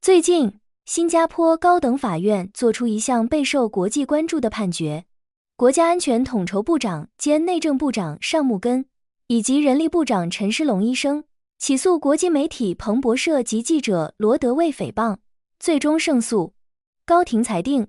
最近，新加坡高等法院作出一项备受国际关注的判决，国家安全统筹部长兼内政部长尚木根以及人力部长陈诗龙医生起诉国际媒体彭博社及记者罗德卫诽谤，最终胜诉。高庭裁定，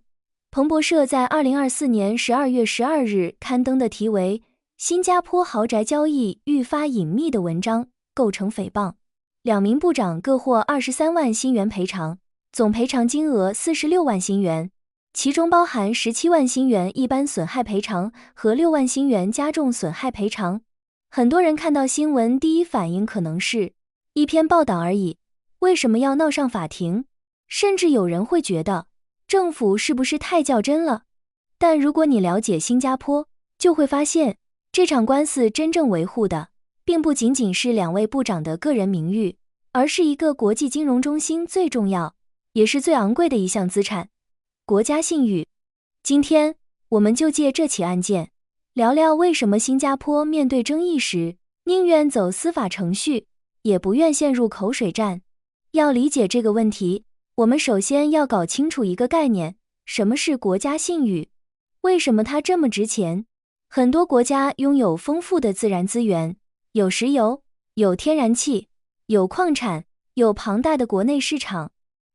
彭博社在2024年12月12日刊登的题为新加坡豪宅交易愈发隐秘的文章构成诽谤，两名部长各获23万新元赔偿，总赔偿金额46万新元，其中包含17万新元一般损害赔偿和6万新元加重损害赔偿。很多人看到新闻第一反应可能是一篇报道而已，为什么要闹上法庭？甚至有人会觉得政府是不是太较真了？但如果你了解新加坡，就会发现这场官司真正维护的并不仅仅是两位部长的个人名誉，而是一个国际金融中心最重要也是最昂贵的一项资产——国家信誉。今天我们就借这起案件聊聊为什么新加坡面对争议时宁愿走司法程序，也不愿陷入口水战。要理解这个问题，我们首先要搞清楚一个概念：什么是国家信誉？为什么它这么值钱？很多国家拥有丰富的自然资源，有石油，有天然气，有矿产，有庞大的国内市场，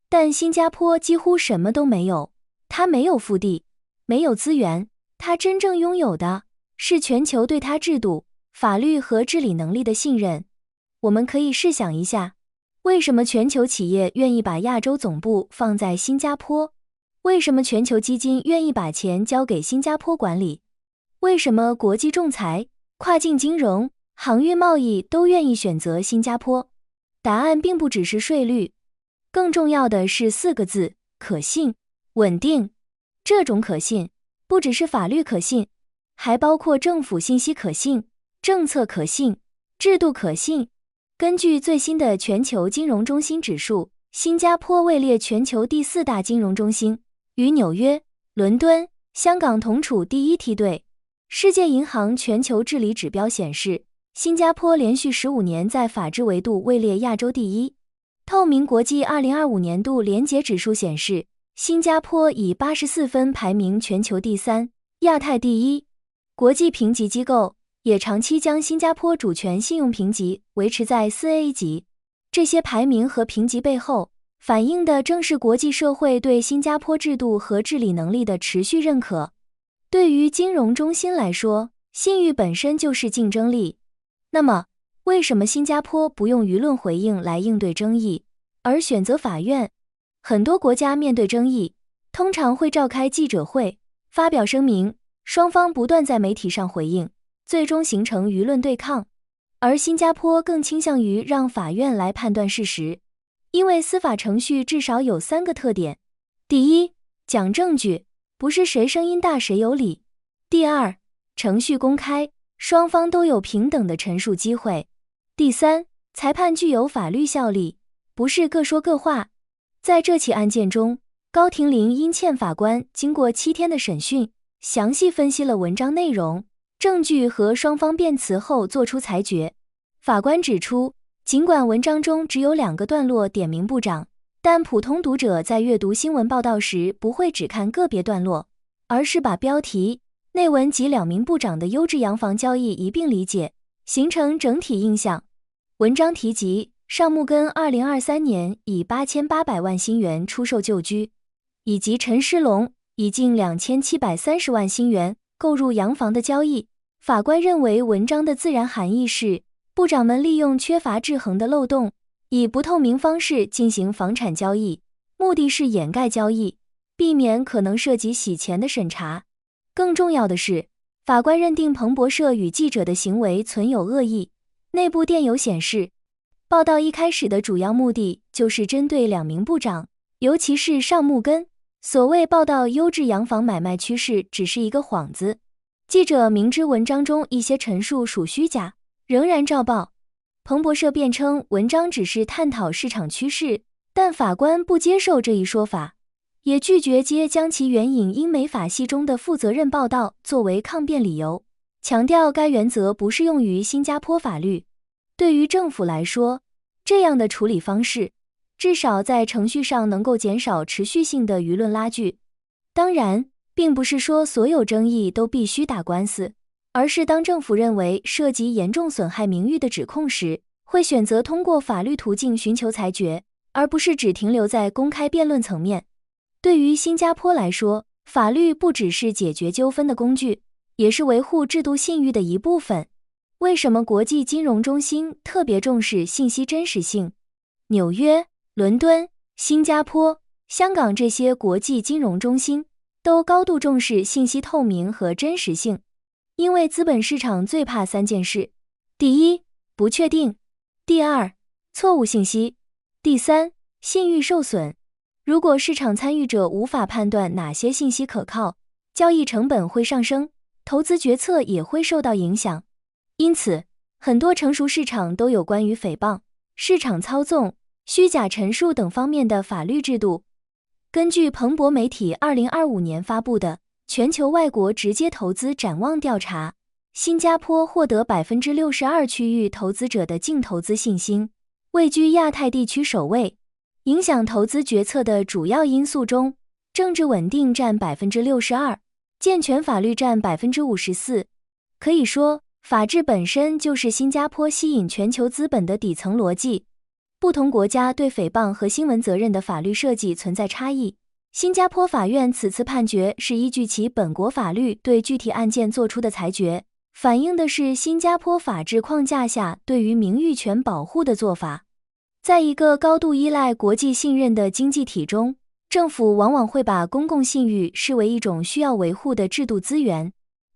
但新加坡几乎什么都没有。它没有腹地，没有资源，它真正拥有的是全球对它制度、法律和治理能力的信任。我们可以试想一下，为什么全球企业愿意把亚洲总部放在新加坡？为什么全球基金愿意把钱交给新加坡管理？为什么国际仲裁、跨境金融、航运贸易都愿意选择新加坡？答案并不只是税率，更重要的是4个字：可信、稳定。这种可信不只是法律可信，还包括政府信息可信、政策可信、制度可信。根据最新的全球金融中心指数，新加坡位列全球第4大金融中心，与纽约、伦敦、香港同处第一梯队。世界银行全球治理指标显示，新加坡连续15年在法治维度位列亚洲第一。透明国际2025年度廉洁指数显示，新加坡以84分排名全球第3，亚太第一。国际评级机构也长期将新加坡主权信用评级维持在4A 级。这些排名和评级背后，反映的正是国际社会对新加坡制度和治理能力的持续认可。对于金融中心来说，信誉本身就是竞争力。那么，为什么新加坡不用舆论回应来应对争议，而选择法院？很多国家面对争议，通常会召开记者会，发表声明，双方不断在媒体上回应，最终形成舆论对抗。而新加坡更倾向于让法院来判断事实，因为司法程序至少有3个特点：第一，讲证据，不是谁声音大谁有理；第二，程序公开，双方都有平等的陈述机会；第三，裁判具有法律效力，不是各说各话。在这起案件中，高庭林因茜法官经过7天的审讯，详细分析了文章内容、证据和双方辩词后作出裁决。法官指出，尽管文章中只有2个段落点名部长，但普通读者在阅读新闻报道时不会只看个别段落，而是把标题、内文及2名部长的优质洋房交易一并理解，形成整体印象。文章提及，尚木根2023年以8800万新元出售旧居，以及陈诗龙以近2730万新元购入洋房的交易。法官认为文章的自然含义是，部长们利用缺乏制衡的漏洞，以不透明方式进行房产交易，目的是掩盖交易，避免可能涉及洗钱的审查。更重要的是，法官认定彭博社与记者的行为存有恶意。内部电邮显示，报道一开始的主要目的就是针对2名部长，尤其是尚木根。所谓报道优质洋房买卖趋势只是一个幌子，记者明知文章中一些陈述属虚假，仍然照报。彭博社辩称文章只是探讨市场趋势，但法官不接受这一说法，也拒绝将其援引英美法系中的负责任报道作为抗辩理由，强调该原则不适用于新加坡法律。对于政府来说，这样的处理方式至少在程序上能够减少持续性的舆论拉锯。当然，并不是说所有争议都必须打官司，而是当政府认为涉及严重损害名誉的指控时，会选择通过法律途径寻求裁决，而不是只停留在公开辩论层面。对于新加坡来说，法律不只是解决纠纷的工具，也是维护制度信誉的一部分。为什么国际金融中心特别重视信息真实性？纽约、伦敦、新加坡、香港这些国际金融中心都高度重视信息透明和真实性，因为资本市场最怕3件事：第一，不确定；第二，错误信息；第三，信誉受损。如果市场参与者无法判断哪些信息可靠，交易成本会上升，投资决策也会受到影响。因此，很多成熟市场都有关于诽谤、市场操纵、虚假陈述等方面的法律制度。根据彭博媒体2025年发布的全球外国直接投资展望调查，新加坡获得 62% 区域投资者的净投资信心，位居亚太地区首位。影响投资决策的主要因素中，政治稳定占 62%， 健全法律占 54%。 可以说，法治本身就是新加坡吸引全球资本的底层逻辑。不同国家对诽谤和新闻责任的法律设计存在差异。新加坡法院此次判决是依据其本国法律对具体案件作出的裁决，反映的是新加坡法治框架下对于名誉权保护的做法。在一个高度依赖国际信任的经济体中，政府往往会把公共信誉视为一种需要维护的制度资源。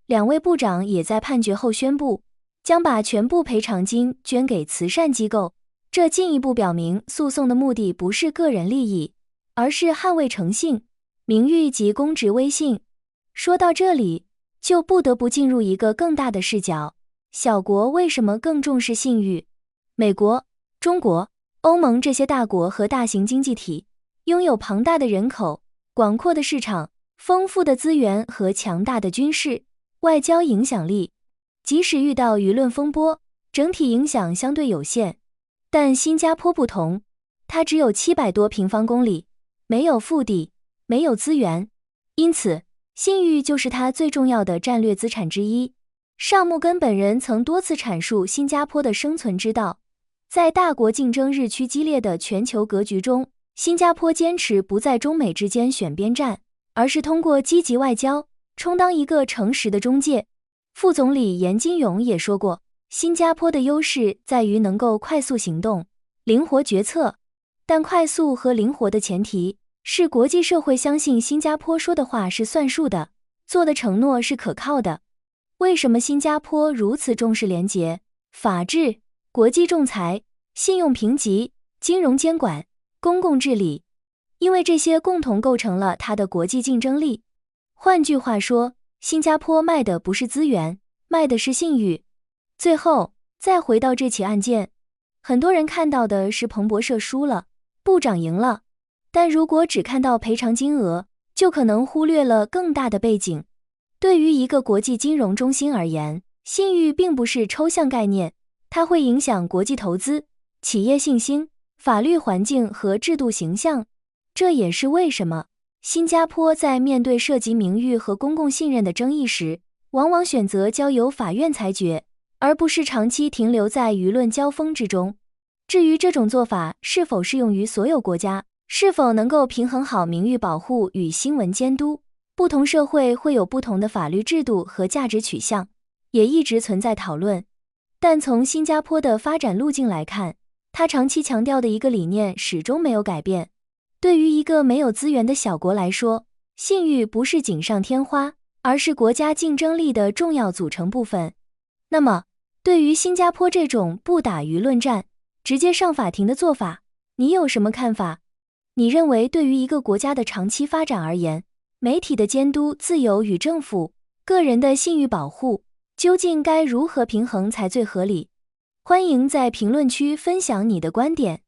2位部长也在判决后宣布，将把全部赔偿金捐给慈善机构。这进一步表明，诉讼的目的不是个人利益，而是捍卫诚信、名誉及公职威信。说到这里，就不得不进入一个更大的视角：小国为什么更重视信誉？美国、中国、欧盟这些大国和大型经济体拥有庞大的人口、广阔的市场、丰富的资源和强大的军事、外交影响力。即使遇到舆论风波，整体影响相对有限。但新加坡不同，它只有700多平方公里，没有腹地，没有资源，因此信誉就是它最重要的战略资产之一。尚木根本人曾多次阐述新加坡的生存之道。在大国竞争日趋激烈的全球格局中，新加坡坚持不在中美之间选边站，而是通过积极外交充当一个诚实的中介。副总理严金勇也说过，新加坡的优势在于能够快速行动、灵活决策，但快速和灵活的前提是国际社会相信新加坡说的话是算数的，做的承诺是可靠的。为什么新加坡如此重视廉洁、法治、国际仲裁、信用评级、金融监管、公共治理？因为这些共同构成了它的国际竞争力。换句话说，新加坡卖的不是资源，卖的是信誉。最后，再回到这起案件，很多人看到的是彭博社输了，部长赢了，但如果只看到赔偿金额，就可能忽略了更大的背景。对于一个国际金融中心而言，信誉并不是抽象概念，它会影响国际投资、企业信心、法律环境和制度形象。这也是为什么新加坡在面对涉及名誉和公共信任的争议时，往往选择交由法院裁决，而不是长期停留在舆论交锋之中。至于这种做法是否适用于所有国家，是否能够平衡好名誉保护与新闻监督，不同社会会有不同的法律制度和价值取向，也一直存在讨论。但从新加坡的发展路径来看，它长期强调的一个理念始终没有改变。对于一个没有资源的小国来说，信誉不是锦上添花，而是国家竞争力的重要组成部分。那么，对于新加坡这种不打舆论战，直接上法庭的做法，你有什么看法？你认为对于一个国家的长期发展而言，媒体的监督自由与政府、个人的信誉保护，究竟该如何平衡才最合理？欢迎在评论区分享你的观点。